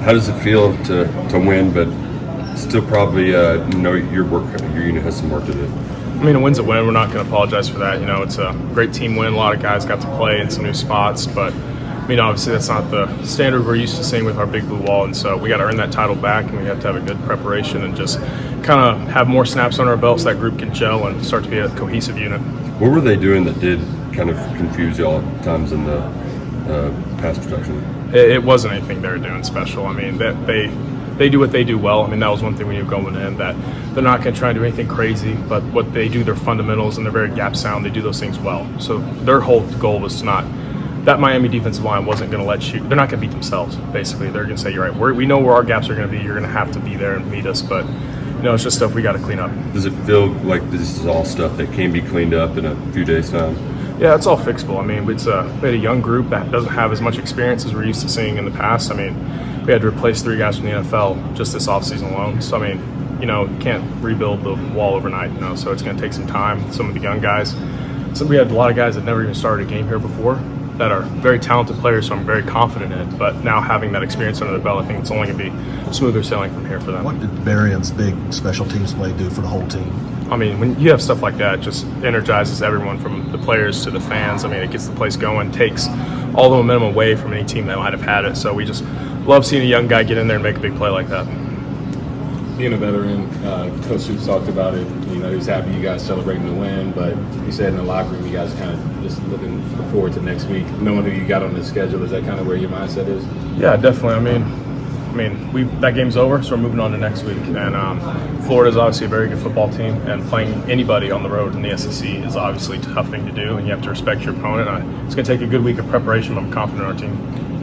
How does it feel to win, but still probably know your unit has some work to do? I mean, a win's a win. We're not going to apologize for that. It's a great team win. A lot of guys got to play in some new spots, but obviously that's not the standard we're used to seeing with our big blue wall, and so we got to earn that title back, and we have to have a good preparation and just kind of have more snaps on our belts so that group can gel and start to be a cohesive unit. What were they doing that did kind of confuse y'all at times in the pass protection? It wasn't anything they were doing special. I mean, they do what they do well. I mean, that was one thing we knew going in, that they're not going to try and do anything crazy, but what they do, their fundamentals, and they're very gap sound. They do those things well. So their whole goal was to not. That Miami defensive line wasn't going to let you. They're not going to beat themselves. Basically, they're going to say, "You're right. We know where our gaps are going to be. You're going to have to be there and meet us." But it's just stuff we got to clean up. Does it feel like this is all stuff that can be cleaned up in a few days' time? Yeah, it's all fixable. I mean, we had a young group that doesn't have as much experience as we're used to seeing in the past. I mean, we had to replace 3 guys from the NFL just this offseason alone. So I mean, you can't rebuild the wall overnight. So it's going to take some time. Some of the young guys. So we had a lot of guys that never even started a game here before, that are very talented players, so I'm very confident in. But now having that experience under their belt, I think it's only going to be smoother sailing from here for them. What did Berrien's big special teams play do for the whole team? I mean, when you have stuff like that, it just energizes everyone from the players to the fans. I mean, it gets the place going, takes all the momentum away from any team that might have had it. So we just love seeing a young guy get in there and make a big play like that. Being a veteran, Coach Stoops talked about it. He was happy you guys celebrating the win, but he said in the locker room you guys kind of just looking forward to next week. Knowing who you got on the schedule, is that kind of where your mindset is? Yeah, definitely. I mean, that game's over, so we're moving on to next week. And Florida's obviously a very good football team, and playing anybody on the road in the SEC is obviously a tough thing to do, and you have to respect your opponent. It's going to take a good week of preparation, but I'm confident in our team.